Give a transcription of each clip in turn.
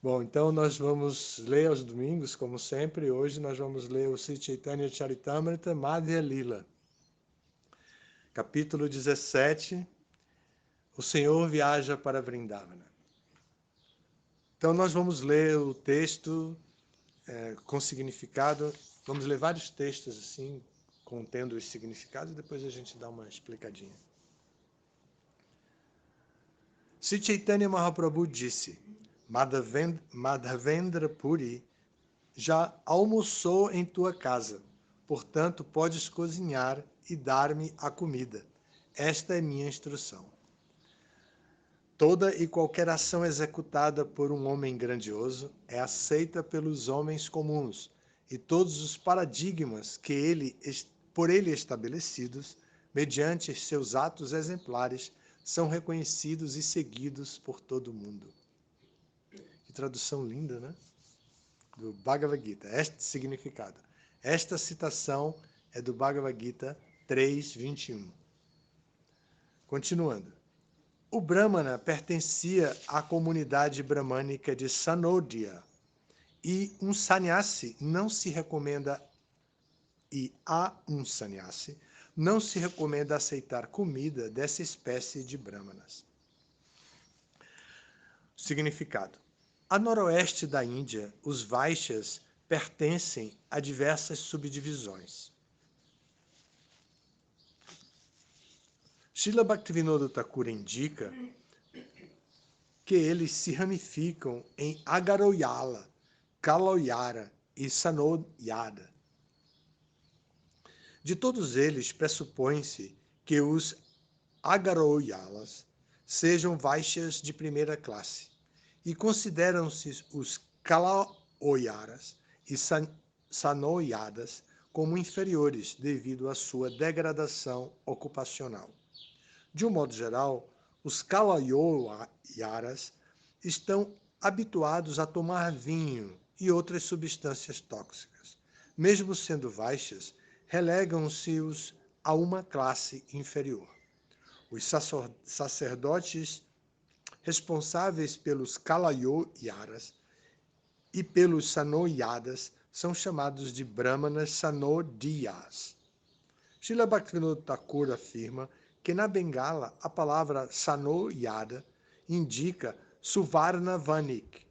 Bom, então nós vamos ler aos domingos, como sempre. Hoje nós vamos ler o Sri Chaitanya Charitamrita Madhya Lila, capítulo 17. O Senhor viaja para Vrindavana. Então nós vamos ler o texto com significado. Vamos ler vários textos assim, contendo os significados, e depois a gente dá uma explicadinha. Sri Chaitanya Mahaprabhu disse: Madhavendra Puri já almoçou em tua casa, portanto podes cozinhar e dar-me a comida. Esta é minha instrução. Toda e qualquer ação executada por um homem grandioso é aceita pelos homens comuns, e todos os paradigmas que por ele estabelecidos, mediante seus atos exemplares, são reconhecidos e seguidos por todo mundo. Que tradução linda, né? Do Bhagavad Gita. Este significado. Esta citação é do Bhagavad Gita 3:21. Continuando. O Brahmana pertencia à comunidade bramânica de Sanodya, e um sannyasi não se recomenda aceitar comida dessa espécie de brahmanas. Significado. A noroeste da Índia, os Vaishyas pertencem a diversas subdivisões. Srila Bhaktivinoda Thakur indica que eles se ramificam em Agaroyala, Kaloyara e Sanoyada. De todos eles, pressupõe-se que os Agaroyalas sejam Vaishyas de primeira classe, e consideram-se os Kalaoyaras e Sanoyadas como inferiores devido à sua degradação ocupacional. De um modo geral, os Kalaoyaras estão habituados a tomar vinho e outras substâncias tóxicas. Mesmo sendo Vaishyas, relegam-se-os a uma classe inferior. Os sacerdotes responsáveis pelos Kalaoyaras e pelos Sanoyadas são chamados de Brahmanas Sanodiyas. Srila Bhaktivinoda Thakur afirma que na Bengala a palavra Sanoyada indica Suvarna Vanik.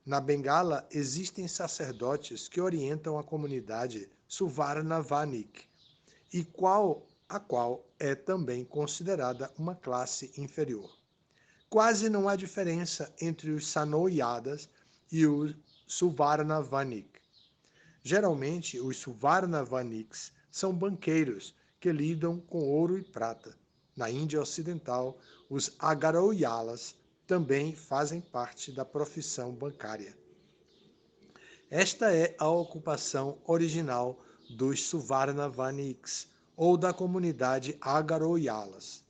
Na Bengala existem sacerdotes que orientam a comunidade Suvarna Vanik, a qual é também considerada uma classe inferior. Quase não há diferença entre os Sanoyadas e os Suvarna Vanik. Geralmente, os Suvarna Vaniks são banqueiros que lidam com ouro e prata. Na Índia Ocidental, os Agaroyalas também fazem parte da profissão bancária. Esta é a ocupação original dos Suvarna Vaniks, ou da comunidade Agaroyalas.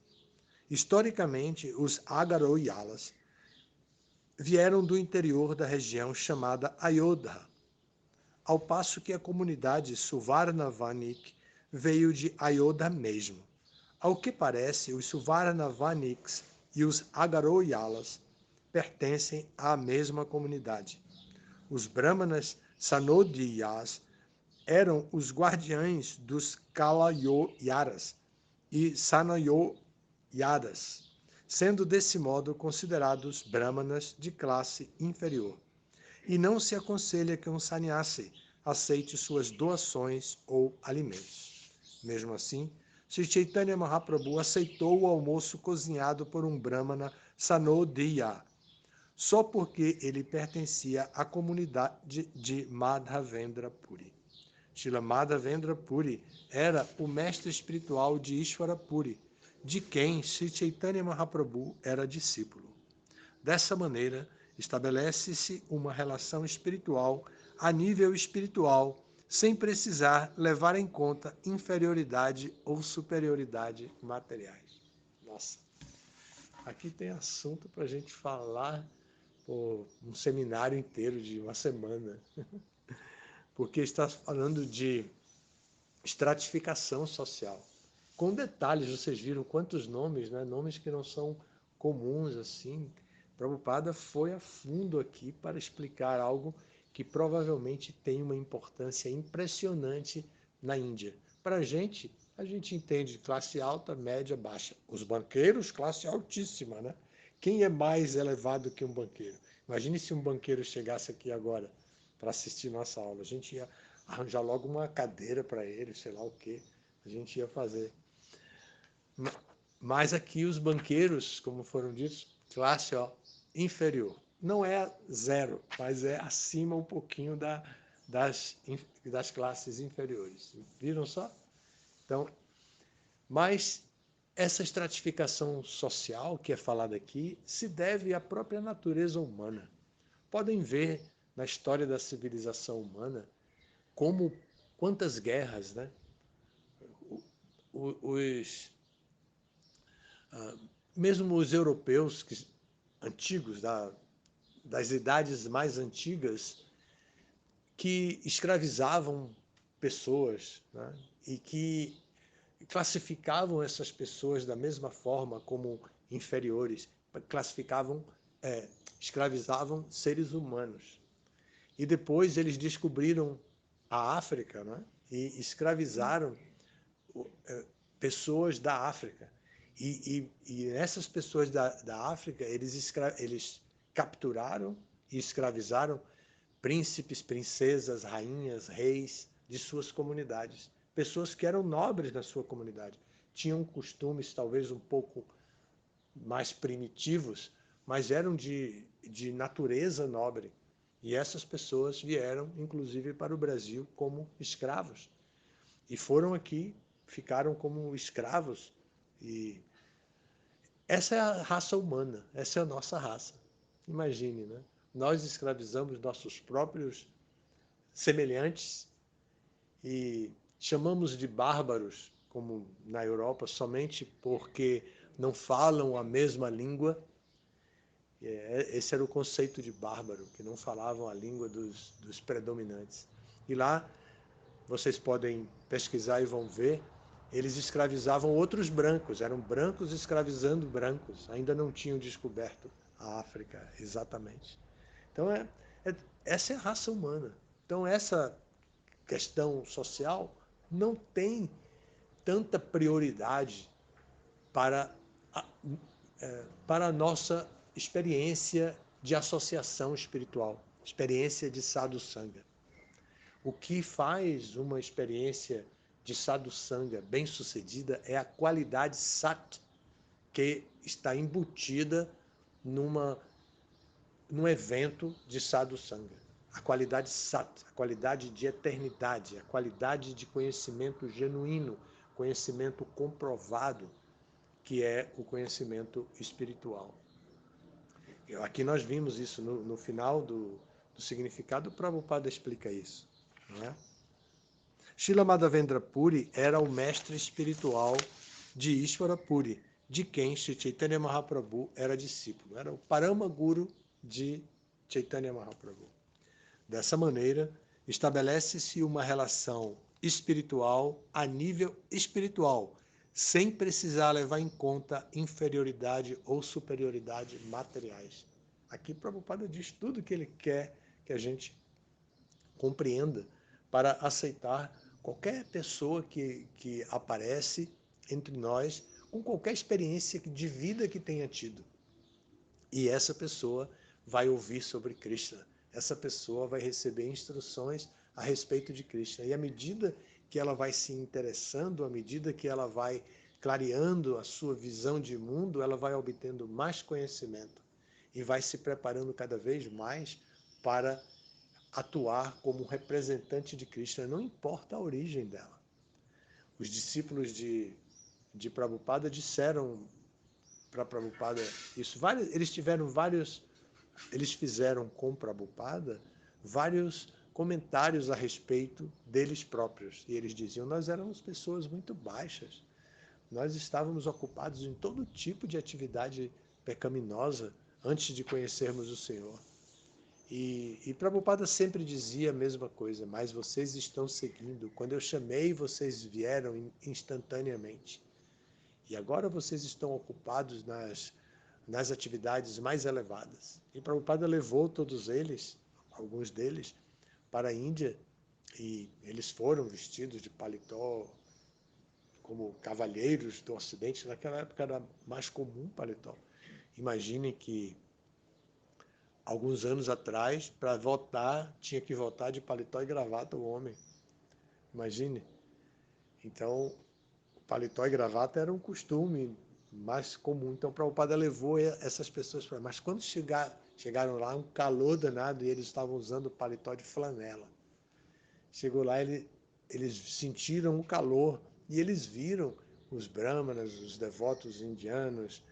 Historicamente, os Agaroyalas vieram do interior da região chamada Ayodhya, ao passo que a comunidade Suvarna Vanik veio de Ayodhya mesmo. Ao que parece, os Suvarna Vaniks e os Agaroyalas pertencem à mesma comunidade. Os Brahmanas Sanodiyas eram os guardiães dos Kalayoyaras e Sanoyadas, sendo desse modo considerados Brahmanas de classe inferior. E não se aconselha que um sannyasi aceite suas doações ou alimentos. Mesmo assim, Sri Chaitanya Mahaprabhu aceitou o almoço cozinhado por um Brahmana Sanodiya, só porque ele pertencia à comunidade de Madhavendra Puri. Srila Madhavendra Puri era o mestre espiritual de Ishvara Puri, de quem Sri Chaitanya Mahaprabhu era discípulo. Dessa maneira, estabelece-se uma relação espiritual a nível espiritual, sem precisar levar em conta inferioridade ou superioridade materiais. Nossa, aqui tem assunto para a gente falar por um seminário inteiro de uma semana, porque está falando de estratificação social. Com detalhes, vocês viram quantos nomes, né? Nomes que não são comuns assim. Prabhupada foi a fundo aqui para explicar algo que provavelmente tem uma importância impressionante na Índia. Para a gente entende classe alta, média, baixa. Os banqueiros, classe altíssima, né? Quem é mais elevado que um banqueiro? Imagine se um banqueiro chegasse aqui agora para assistir nossa aula. A gente ia arranjar logo uma cadeira para ele, sei lá o quê. A gente ia fazer. Mas aqui os banqueiros, como foram ditos, classe inferior. Não é zero, mas é acima um pouquinho das classes inferiores. Viram só? Então, mas essa estratificação social que é falada aqui se deve à própria natureza humana. Podem ver na história da civilização humana como quantas guerras, né? Os, mesmo os europeus antigos, das idades mais antigas, que escravizavam pessoas, né? E que classificavam essas pessoas da mesma forma como inferiores, classificavam, escravizavam seres humanos. E depois eles descobriram a África, né? E escravizaram pessoas da África. E essas pessoas da África, eles capturaram e escravizaram príncipes, princesas, rainhas, reis de suas comunidades. Pessoas que eram nobres na sua comunidade. Tinham costumes talvez um pouco mais primitivos, mas eram de natureza nobre. E essas pessoas vieram, inclusive, para o Brasil como escravos. E foram aqui, ficaram como escravos. E essa é a raça humana, essa é a nossa raça. Imagine, né? Nós escravizamos nossos próprios semelhantes e chamamos de bárbaros, como na Europa, somente porque não falam a mesma língua. Esse era o conceito de bárbaro, que não falavam a língua dos predominantes. E lá, vocês podem pesquisar e vão ver, eles escravizavam outros brancos, eram brancos escravizando brancos, ainda não tinham descoberto a África exatamente. Então, essa é a raça humana. Então, essa questão social não tem tanta prioridade para para a nossa experiência de associação espiritual, experiência de sadhu sanga. O que faz uma experiência de sadhu sanga bem-sucedida é a qualidade sat, que está embutida num evento de sadhu sanga. A qualidade sat, a qualidade de eternidade, a qualidade de conhecimento genuíno, conhecimento comprovado, que é o conhecimento espiritual. Aqui nós vimos isso no final do significado, o Prabhupada explica isso. Não é? Srila Madhavendra Puri era o mestre espiritual de Ishvara Puri, de quem Sri Chaitanya Mahaprabhu era discípulo. Era o Parama Guru de Chaitanya Mahaprabhu. Dessa maneira, estabelece-se uma relação espiritual a nível espiritual, sem precisar levar em conta inferioridade ou superioridade materiais. Aqui Prabhupada diz tudo que ele quer que a gente compreenda para aceitar qualquer pessoa que aparece entre nós com qualquer experiência de vida que tenha tido. E essa pessoa vai ouvir sobre Krishna. Essa pessoa vai receber instruções a respeito de Krishna. E à medida que ela vai se interessando, à medida que ela vai clareando a sua visão de mundo, ela vai obtendo mais conhecimento e vai se preparando cada vez mais para atuar como representante de Krishna, não importa a origem dela. Os discípulos de Prabhupada disseram para Prabhupada isso. Eles fizeram com Prabhupada vários comentários a respeito deles próprios. E eles diziam, nós éramos pessoas muito baixas. Nós estávamos ocupados em todo tipo de atividade pecaminosa antes de conhecermos o Senhor. E Prabhupada sempre dizia a mesma coisa, mas vocês estão seguindo. Quando eu chamei, vocês vieram instantaneamente. E agora vocês estão ocupados nas atividades mais elevadas. E Prabhupada levou todos eles, alguns deles, para a Índia, e eles foram vestidos de paletó, como cavalheiros do Ocidente. Naquela época era mais comum paletó. Imagine que alguns anos atrás, para votar, tinha que votar de paletó e gravata o homem. Imagine. Então, paletó e gravata era um costume mais comum. Então, Prabhupada levou essas pessoas para... Mas quando chegaram lá, um calor danado, e eles estavam usando paletó de flanela. Chegou lá, eles sentiram o calor, e eles viram os brahmanas, os devotos indianos,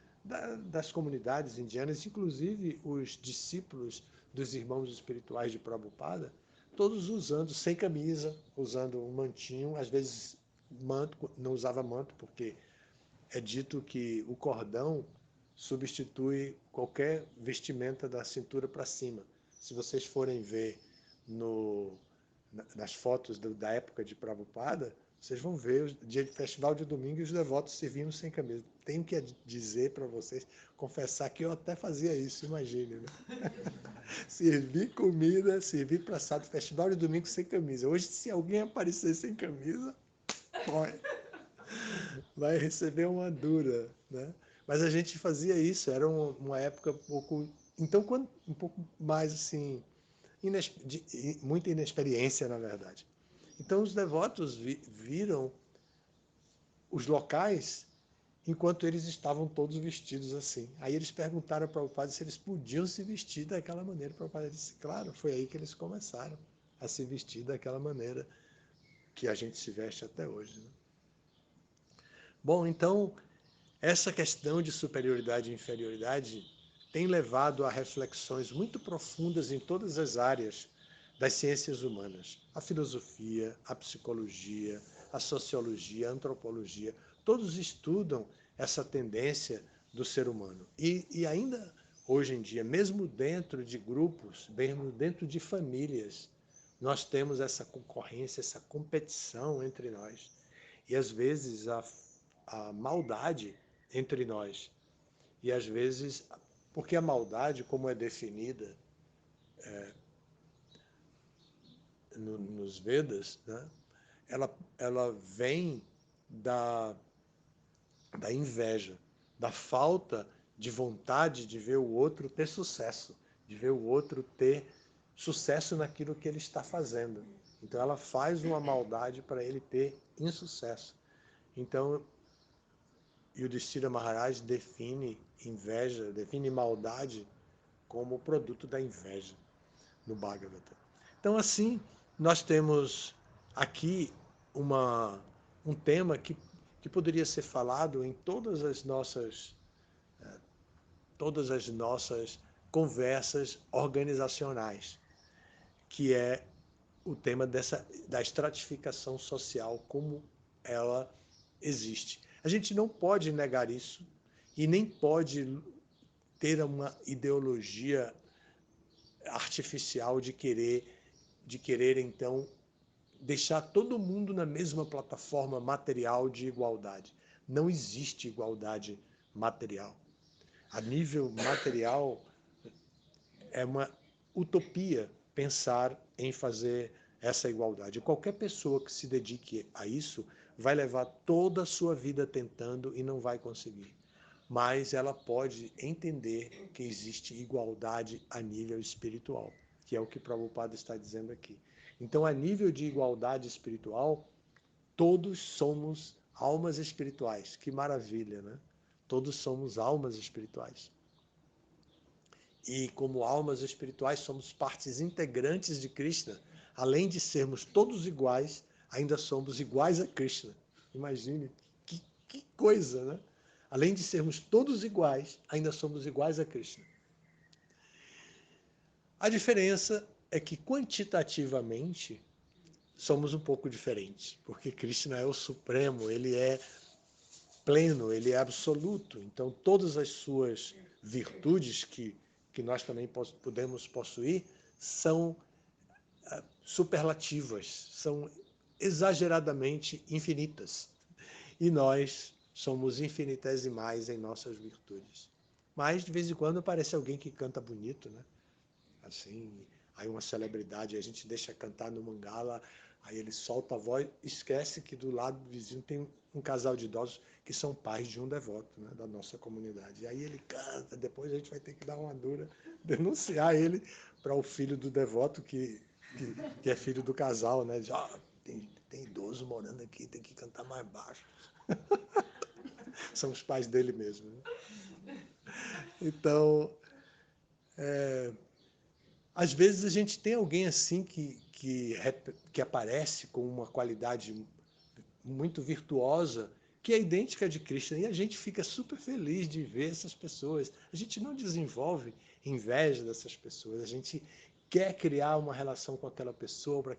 das comunidades indianas, inclusive os discípulos dos irmãos espirituais de Prabhupada, todos usando sem camisa, usando um mantinho, às vezes manto, não usava manto, porque é dito que o cordão substitui qualquer vestimenta da cintura para cima. Se vocês forem ver nas fotos da época de Prabhupada, vocês vão ver o dia de festival de domingo e os devotos servindo sem camisa. Tenho que dizer para vocês, confessar que eu até fazia isso, imagine, né? Servir comida, servir praçado, festival de domingo sem camisa. Hoje, se alguém aparecer sem camisa, vai receber uma dura, né? Mas a gente fazia isso, era uma época um pouco... Então, um pouco mais assim, muita inexperiência, na verdade. Então, os devotos viram os locais enquanto eles estavam todos vestidos assim. Aí eles perguntaram para o padre se eles podiam se vestir daquela maneira. O padre disse, claro, foi aí que eles começaram a se vestir daquela maneira que a gente se veste até hoje, né? Bom, então, essa questão de superioridade e inferioridade tem levado a reflexões muito profundas em todas as áreas das ciências humanas. A filosofia, a psicologia, a sociologia, a antropologia, todos estudam essa tendência do ser humano. E ainda hoje em dia, mesmo dentro de grupos, mesmo dentro de famílias, nós temos essa concorrência, essa competição entre nós. E às vezes a maldade entre nós. E às vezes, porque a maldade, como é definida nos Vedas, né, ela vem da inveja, da falta de vontade de ver o outro ter sucesso, de ver o outro ter sucesso naquilo que ele está fazendo. Então ela faz uma maldade para ele ter insucesso. Então, Yudhishthira Maharaj define inveja, define maldade como produto da inveja no Bhagavata. Então, assim, nós temos aqui um tema que poderia ser falado em todas as nossas conversas organizacionais, que é o tema da estratificação social, como ela existe. A gente não pode negar isso e nem pode ter uma ideologia artificial de querer então deixar todo mundo na mesma plataforma material de igualdade. Não existe igualdade material. A nível material é uma utopia pensar em fazer essa igualdade. Qualquer pessoa que se dedique a isso vai levar toda a sua vida tentando e não vai conseguir. Mas ela pode entender que existe igualdade a nível espiritual, que é o que Prabhupada está dizendo aqui. Então, a nível de igualdade espiritual, todos somos almas espirituais. Que maravilha, né? Todos somos almas espirituais. E como almas espirituais, somos partes integrantes de Krishna. Além de sermos todos iguais, ainda somos iguais a Krishna. Imagine, que coisa, né? Além de sermos todos iguais, ainda somos iguais a Krishna. A diferença é que, quantitativamente, somos um pouco diferentes, porque Krishna é o Supremo, ele é pleno, ele é absoluto. Então, todas as suas virtudes que nós também podemos possuir são superlativas, são exageradamente infinitas. E nós somos infinitesimais em nossas virtudes. Mas de vez em quando aparece alguém que canta bonito, né? Assim, aí uma celebridade, a gente deixa cantar no Mangala, aí ele solta a voz, esquece que do lado do vizinho tem um casal de idosos que são pais de um devoto, né, da nossa comunidade. E aí ele canta, depois a gente vai ter que dar uma dura, denunciar ele para o filho do devoto que é filho do casal, né? Já tem idoso morando aqui, tem que cantar mais baixo. São os pais dele mesmo. Né? Então, às vezes a gente tem alguém assim que aparece com uma qualidade muito virtuosa, que é idêntica de Cristo, e a gente fica super feliz de ver essas pessoas. A gente não desenvolve inveja dessas pessoas, a gente quer criar uma relação com aquela pessoa, para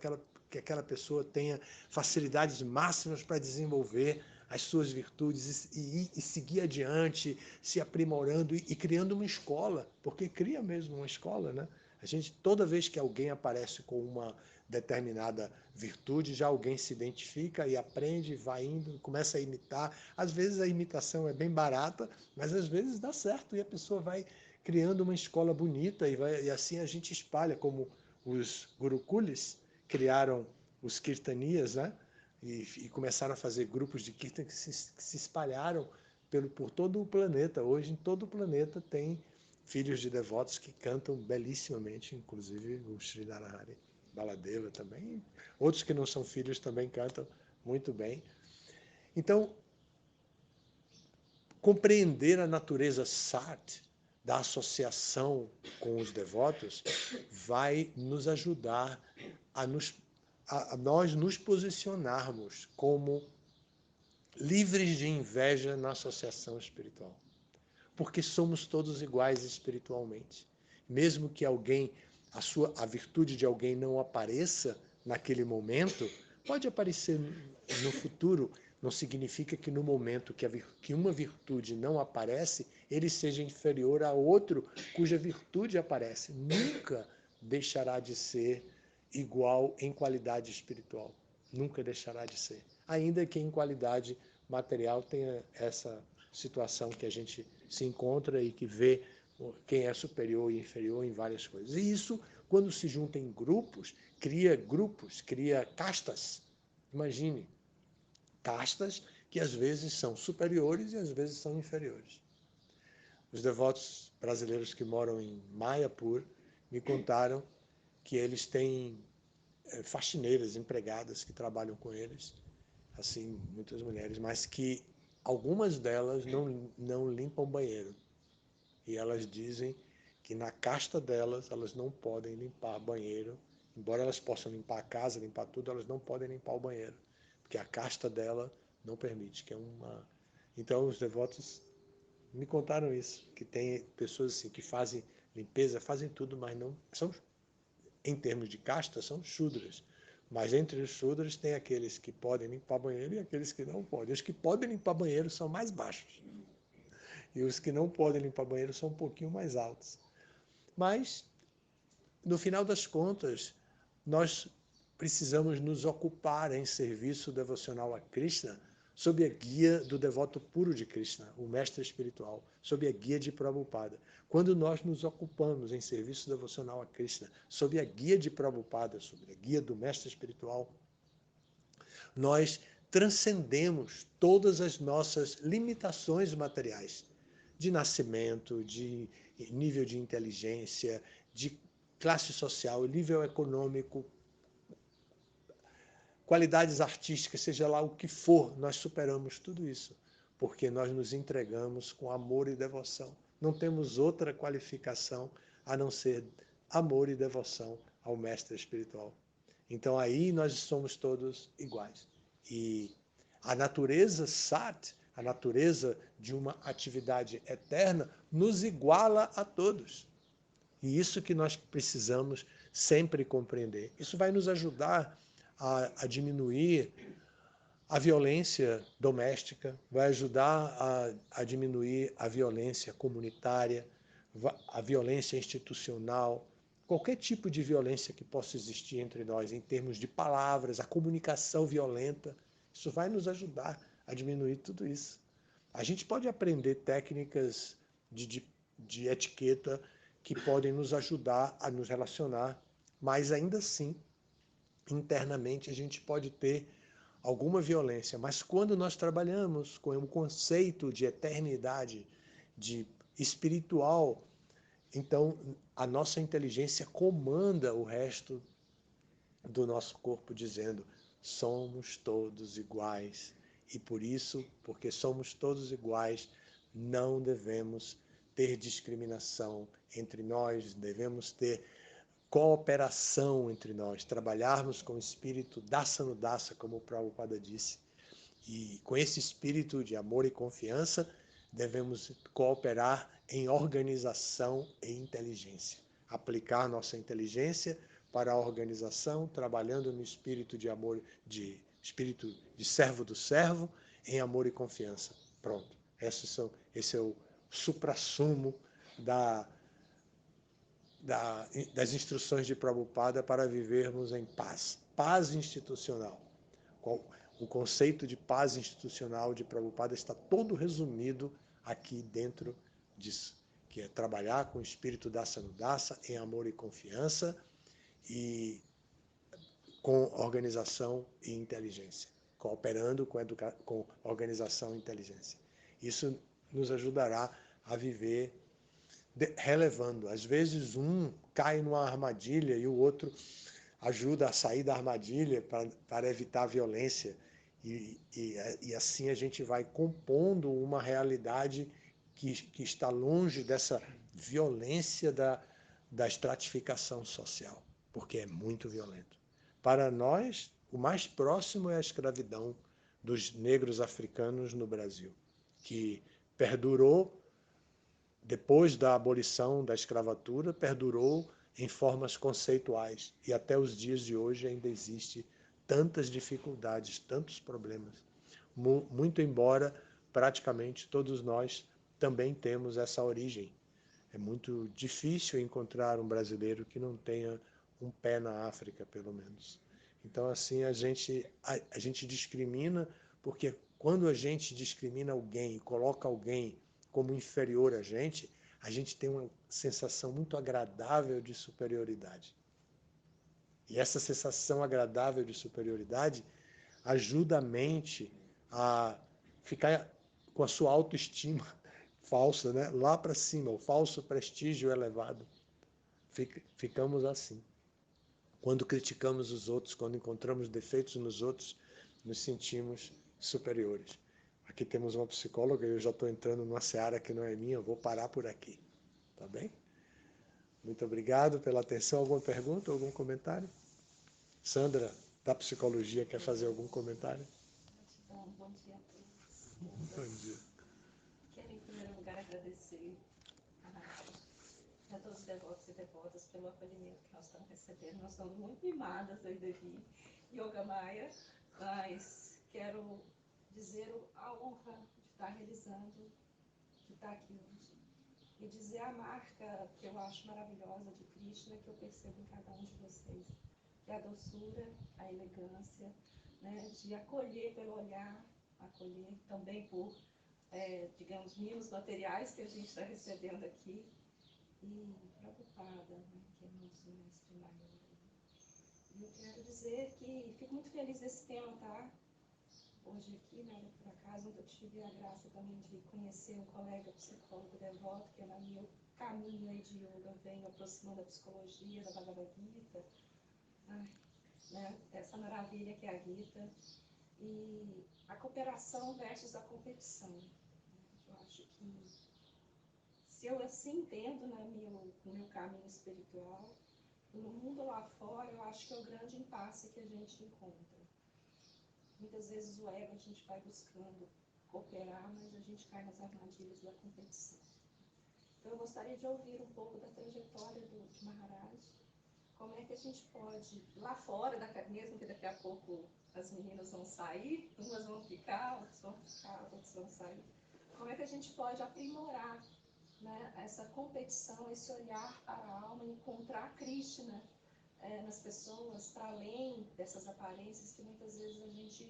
que aquela pessoa tenha facilidades máximas para desenvolver as suas virtudes e seguir adiante, se aprimorando e criando uma escola, porque cria mesmo uma escola, né? A gente, toda vez que alguém aparece com uma determinada virtude, já alguém se identifica e aprende, vai indo, começa a imitar. Às vezes a imitação é bem barata, mas às vezes dá certo e a pessoa vai criando uma escola bonita e assim a gente espalha, como os gurukulis criaram os kirtanias, né? E começaram a fazer grupos de kirtan que se espalharam por todo o planeta. Hoje, em todo o planeta, tem filhos de devotos que cantam belíssimamente, inclusive o Sri Narahari Baladeva também. Outros que não são filhos também cantam muito bem. Então, compreender a natureza sat da associação com os devotos vai nos ajudar a nós nos posicionarmos como livres de inveja na associação espiritual. Porque somos todos iguais espiritualmente. Mesmo que a virtude de alguém não apareça naquele momento, pode aparecer no futuro. Não significa que no momento que uma virtude não aparece, ele seja inferior a outro cuja virtude aparece. Nunca deixará de ser igual em qualidade espiritual. Nunca deixará de ser. Ainda que em qualidade material tenha essa situação que a gente se encontra e que vê quem é superior e inferior em várias coisas. E isso, quando se junta em grupos, cria castas. Imagine, castas que às vezes são superiores e às vezes são inferiores. Os devotos brasileiros que moram em Mayapur me contaram que eles têm faxineiras, empregadas que trabalham com eles, assim, muitas mulheres, mas que algumas delas não limpam banheiro. E elas dizem que na casta delas, elas não podem limpar banheiro, embora elas possam limpar a casa, limpar tudo, elas não podem limpar o banheiro, porque a casta dela não permite, que é uma... Então, os devotos me contaram isso, que tem pessoas assim que fazem limpeza, fazem tudo, mas não são, em termos de casta, são shudras. Mas entre os shudras tem aqueles que podem limpar banheiro e aqueles que não podem. Os que podem limpar banheiro são mais baixos. E os que não podem limpar banheiro são um pouquinho mais altos. Mas, no final das contas, nós precisamos nos ocupar em serviço devocional a Krishna sob a guia do devoto puro de Krishna, o mestre espiritual, sob a guia de Prabhupada. Quando nós nos ocupamos em serviço devocional a Krishna, sob a guia de Prabhupada, sob a guia do mestre espiritual, nós transcendemos todas as nossas limitações materiais, de nascimento, de nível de inteligência, de classe social, nível econômico, qualidades artísticas, seja lá o que for, nós superamos tudo isso, porque nós nos entregamos com amor e devoção. Não temos outra qualificação a não ser amor e devoção ao mestre espiritual. Então aí nós somos todos iguais. E a natureza sat, a natureza de uma atividade eterna, nos iguala a todos. E isso que nós precisamos sempre compreender. Isso vai nos ajudar a diminuir a violência doméstica, vai ajudar a diminuir a violência comunitária, a violência institucional, qualquer tipo de violência que possa existir entre nós, em termos de palavras, a comunicação violenta, isso vai nos ajudar a diminuir tudo isso. A gente pode aprender técnicas de etiqueta que podem nos ajudar a nos relacionar, mas ainda assim, internamente, a gente pode ter alguma violência. Mas quando nós trabalhamos com o conceito de eternidade, de espiritual, então a nossa inteligência comanda o resto do nosso corpo, dizendo: somos todos iguais. E por isso, porque somos todos iguais, não devemos ter discriminação entre nós, devemos ter cooperação entre nós, trabalharmos com o espírito dasa-nudasa, como o Prabhupada disse. E com esse espírito de amor e confiança, devemos cooperar em organização e inteligência. Aplicar nossa inteligência para a organização, trabalhando no espírito de amor, de espírito de servo do servo, em amor e confiança. Pronto. Esse é o suprassumo das instruções de Prabhupada para vivermos em paz. Paz institucional. O conceito de paz institucional de Prabhupada está todo resumido aqui dentro disso, que é trabalhar com o espírito dasa-nudasa em amor e confiança e com organização e inteligência, cooperando com organização e inteligência. Isso nos ajudará a viver relevando. Às vezes um cai numa armadilha e o outro ajuda a sair da armadilha para evitar a violência. E assim a gente vai compondo uma realidade que está longe dessa violência da estratificação social, porque é muito violento. Para nós, o mais próximo é a escravidão dos negros africanos no Brasil, que perdurou depois da abolição da escravatura, perdurou em formas conceituais. E até os dias de hoje ainda existe tantas dificuldades, tantos problemas. Muito embora praticamente todos nós também temos essa origem. É muito difícil encontrar um brasileiro que não tenha um pé na África, pelo menos. Então, assim, a gente discrimina, porque quando a gente discrimina alguém e coloca alguém como inferior a gente tem uma sensação muito agradável de superioridade. E essa sensação agradável de superioridade ajuda a mente a ficar com a sua autoestima falsa, né? Lá para cima, o falso prestígio elevado. Ficamos assim. Quando criticamos os outros, quando encontramos defeitos nos outros, nos sentimos superiores. Aqui temos uma psicóloga e eu já estou entrando numa seara que não é minha, eu vou parar por aqui. Tá bem? Muito obrigado pela atenção. Alguma pergunta, algum comentário? Sandra, da psicologia, quer fazer algum comentário? Bom dia a todos. Bom dia. Quero, em primeiro lugar, agradecer a todos os devotos e devotas pelo acolhimento que nós estamos recebendo. Nós estamos muito mimadas aí, Devi Yoga Maia, mas quero dizer a honra de estar realizando, de estar aqui hoje. E dizer a marca que eu acho maravilhosa de Krishna, que eu percebo em cada um de vocês. É a doçura, a elegância, né, de acolher pelo olhar, acolher também por, digamos, mimos materiais que a gente está recebendo aqui. E Prabhupada, né, que é nosso mestre maior. E eu quero dizer que fico muito feliz desse tema, tá? Hoje aqui, né, por acaso, eu tive a graça também de conhecer um colega psicólogo devoto, que é no meu caminho aí de yoga, venho aproximando a psicologia da Bhagavad Gita, né, essa maravilha que é a Gita, e a cooperação versus a competição. Eu acho que, se eu assim entendo, né, no meu caminho espiritual, no mundo lá fora, eu acho que é o grande impasse que a gente encontra. Muitas vezes o ego a gente vai buscando cooperar, mas a gente cai nas armadilhas da competição. Então eu gostaria de ouvir um pouco da trajetória de Maharaj, como é que a gente pode, lá fora, mesmo que daqui a pouco as meninas vão sair, umas vão ficar, outras vão sair, como é que a gente pode aprimorar, né, essa competição, esse olhar para a alma, encontrar Krishna nas pessoas, para além dessas aparências que muitas vezes a gente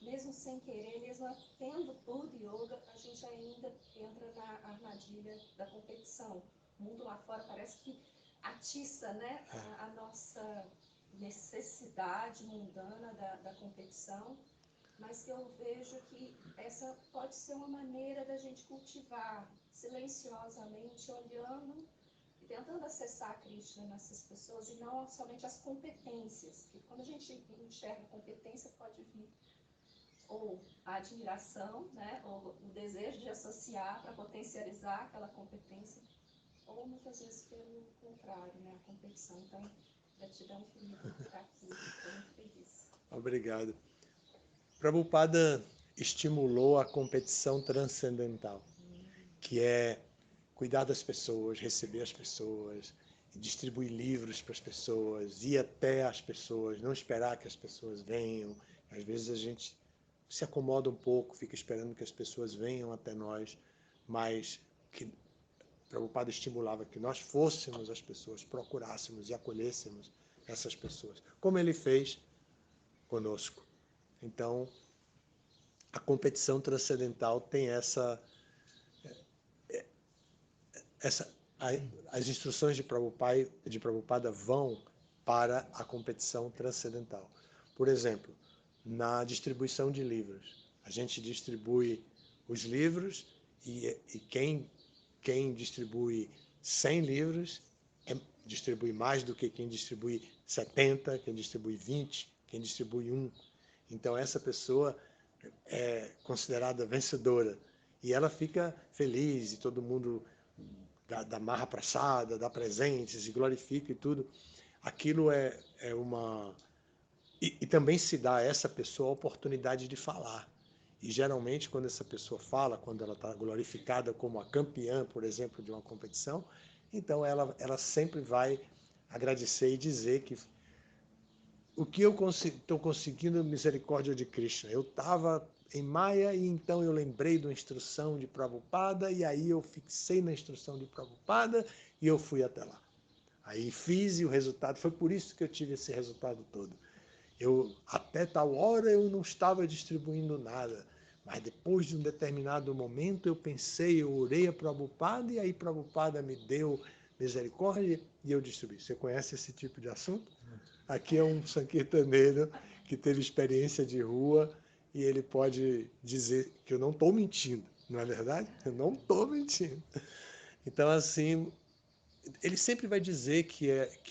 mesmo sem querer, mesmo tendo tudo yoga, a gente ainda entra na armadilha da competição. O mundo lá fora parece que atiça, né, a nossa necessidade mundana da competição, mas que eu vejo que essa pode ser uma maneira da gente cultivar silenciosamente, olhando e tentando acessar a Krishna nessas pessoas, e não somente as competências, porque quando a gente enxerga competência, pode vir ou a admiração, né, ou o desejo de associar para potencializar aquela competência, ou muitas vezes pelo contrário, né, a competição. Então, gratidão infinita por estar aqui, estou muito feliz. Obrigado. Prabhupada estimulou a competição transcendental, que é cuidar das pessoas, receber as pessoas, distribuir livros para as pessoas, ir até as pessoas, não esperar que as pessoas venham. Às vezes a gente se acomoda um pouco, fica esperando que as pessoas venham até nós, mas que Prabhupada estimulava que nós fôssemos as pessoas, procurássemos e acolhêssemos essas pessoas, como ele fez conosco. Então, a competição transcendental tem as instruções de Prabhupada vão para a competição transcendental. Por exemplo, na distribuição de livros, a gente distribui os livros e quem distribui 100 livros distribui mais do que quem distribui 70, quem distribui 20, quem distribui 1. Então, essa pessoa é considerada vencedora. E ela fica feliz, e todo mundo dá marra praçada, dá presentes, e glorifica e tudo. Aquilo é uma... E também se dá a essa pessoa a oportunidade de falar. E geralmente, quando essa pessoa fala, quando ela está glorificada como a campeã, por exemplo, de uma competição, então ela sempre vai agradecer e dizer que o que eu estou conseguindo, misericórdia de Krishna. Eu estava em Maya e então eu lembrei da instrução de Prabhupada e aí eu fixei na instrução de Prabhupada e eu fui até lá. Aí fiz e o resultado, foi por isso que eu tive esse resultado todo. Até tal hora eu não estava distribuindo nada, mas depois de um determinado momento eu pensei, eu orei a Prabhupada e aí Prabhupada me deu misericórdia e eu distribuí. Você conhece esse tipo de assunto? Aqui é um sankirtaneiro que teve experiência de rua e ele pode dizer que eu não estou mentindo, não é verdade? Eu não estou mentindo. Então, assim, ele sempre vai dizer que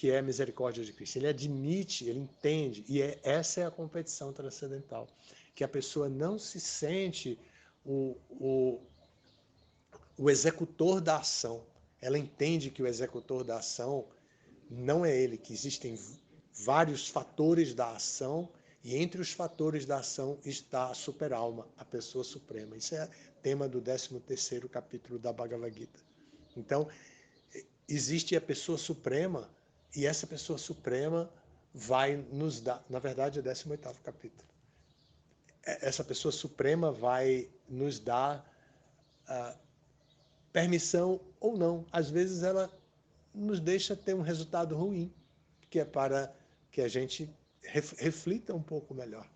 é misericórdia de Cristo. Ele admite, ele entende, e essa é a competição transcendental, que a pessoa não se sente o executor da ação. Ela entende que o executor da ação não é ele, que existem vários fatores da ação, e entre os fatores da ação está a superalma, a pessoa suprema. Isso é tema do 13º capítulo da Bhagavad Gita. Então, existe a pessoa suprema, e essa pessoa suprema vai nos dar, na verdade é o 18º capítulo, essa pessoa suprema vai nos dar permissão ou não. Às vezes ela nos deixa ter um resultado ruim, que é para que a gente reflita um pouco melhor.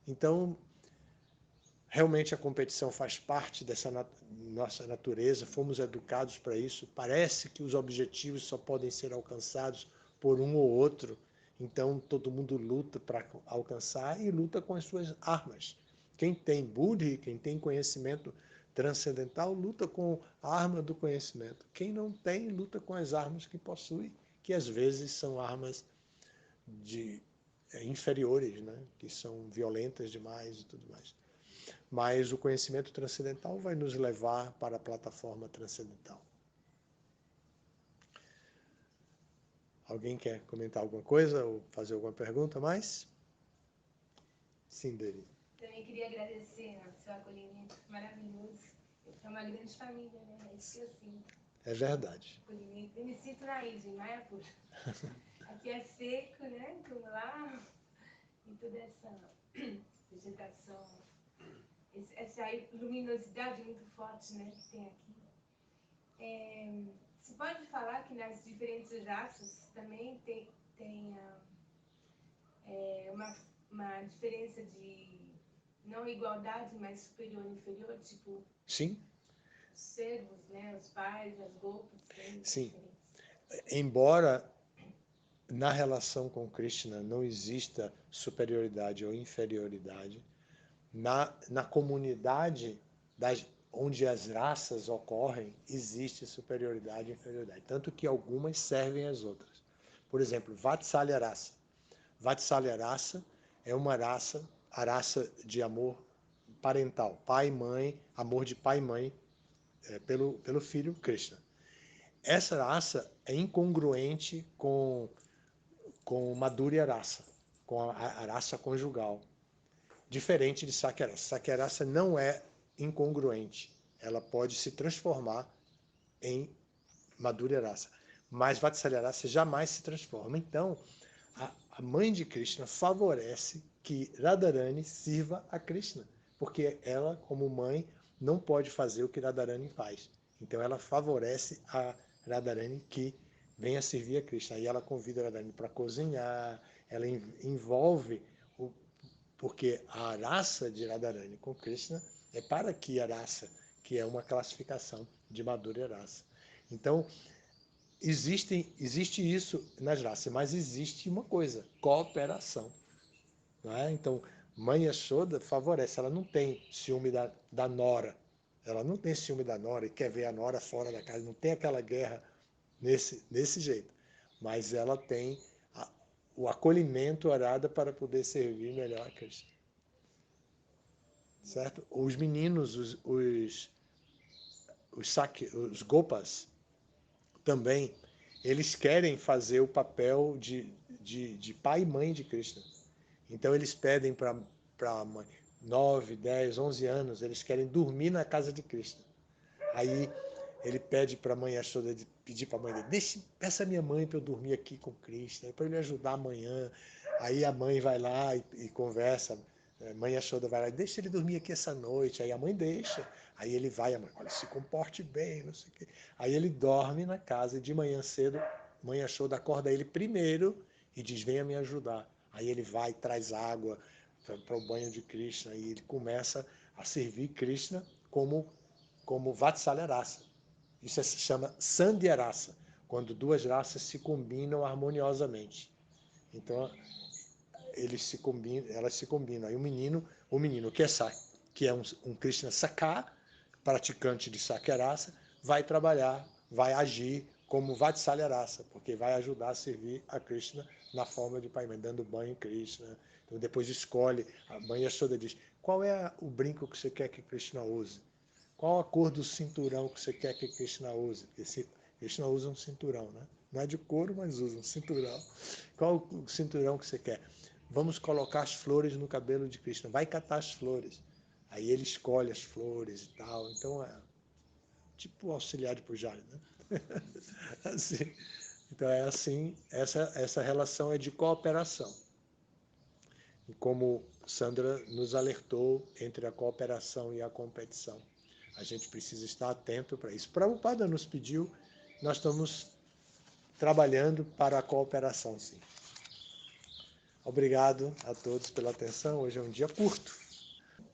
Então, realmente a competição faz parte dessa nossa natureza, fomos educados para isso. Parece que os objetivos só podem ser alcançados por um ou outro, então todo mundo luta para alcançar e luta com as suas armas. Quem tem buddhi, quem tem conhecimento transcendental, luta com a arma do conhecimento. Quem não tem, luta com as armas que possui, que às vezes são armas inferiores, né? Que são violentas demais e tudo mais. Mas o conhecimento transcendental vai nos levar para a plataforma transcendental. Alguém quer comentar alguma coisa ou fazer alguma pergunta mais? Sim, Deli. Também queria agradecer ao seu acolhimento maravilhoso. É uma grande família, né? É isso que eu sinto. É verdade. Acolhimento. Eu me sinto na Índia, em Mayapur. Aqui é seco, né? Como lá. E toda essa vegetação, essa luminosidade muito forte, né? Que tem aqui. Você pode falar que nas diferentes raças também tem uma diferença de não igualdade, mas superior e inferior, tipo, Sim, servos, né? Os pais, as golpes, tem sim. diferença. Embora na relação com Krishna não exista superioridade ou inferioridade, na comunidade onde as raças ocorrem, existe superioridade e inferioridade. Tanto que algumas servem às outras. Por exemplo, Vatsalya Rasa. Vatsalya Rasa é uma raça, a raça de amor parental, pai e mãe, amor de pai e mãe pelo filho Krishna. Essa raça é incongruente com Madhurya Rasa, com a raça conjugal. Diferente de Sakyarasa. Sakyarasa não é incongruente. Ela pode se transformar em Madhurya Rasa. Mas Vatsalya Rasa jamais se transforma. Então, a mãe de Krishna favorece que Radharani sirva a Krishna, porque ela, como mãe, não pode fazer o que Radharani faz. Então, ela favorece a Radharani que venha servir a Krishna. Aí ela convida a Radharani para cozinhar, ela envolve porque a raça de Radharani com Krishna é para que a raça, que é uma classificação de Madhurya Rasa. Então, existe isso nas raças, mas existe uma coisa, cooperação. Não é? Então, mãe Yashoda favorece, ela não tem ciúme da nora, ela não tem ciúme da nora e quer ver a nora fora da casa, não tem aquela guerra nesse jeito, mas ela tem o acolhimento arada para poder servir melhor a Krishna. Certo? Os meninos, os gopas, também, eles querem fazer o papel de pai e mãe de Krishna. Então eles pedem para 9, 10, 11 anos, eles querem dormir na casa de Krishna. Aí ele pede para a mãe Yashoda, pedir para a mãe dele, peça a minha mãe para eu dormir aqui com Krishna, para ele ajudar amanhã. Aí a mãe vai lá e conversa, a mãe Yashoda vai lá, deixa ele dormir aqui essa noite. Aí a mãe deixa, aí ele vai, a mãe, olha, se comporte bem, não sei o quê. Aí ele dorme na casa e de manhã cedo, a mãe Yashoda acorda ele primeiro e diz, venha me ajudar. Aí ele vai, traz água para o banho de Krishna e ele começa a servir Krishna como Vatsalya Rasa. Isso se chama Sandhya Rasa, quando duas raças se combinam harmoniosamente. Então, elas se combinam. Aí o menino que é um Krishna Sakha, praticante de Sakya Rasa, vai trabalhar, vai agir como Vatsalya Rasa, porque vai ajudar a servir a Krishna na forma de pai e mãe, dando banho em Krishna. Então depois escolhe, a mãe Yashoda diz, qual é o brinco que você quer que Krishna use? Qual a cor do cinturão que você quer que Krishna use? Porque Krishna usa um cinturão, né? Não é de couro, mas usa um cinturão. Qual o cinturão que você quer? Vamos colocar as flores no cabelo de Krishna. Vai catar as flores. Aí ele escolhe as flores e tal. Então é tipo o auxiliar de Pujari, né? Assim. Então é assim, essa relação é de cooperação. E como Sandra nos alertou, entre a cooperação e a competição, a gente precisa estar atento para isso. Prabhupada nos pediu, nós estamos trabalhando para a cooperação, sim. Obrigado a todos pela atenção. Hoje é um dia curto.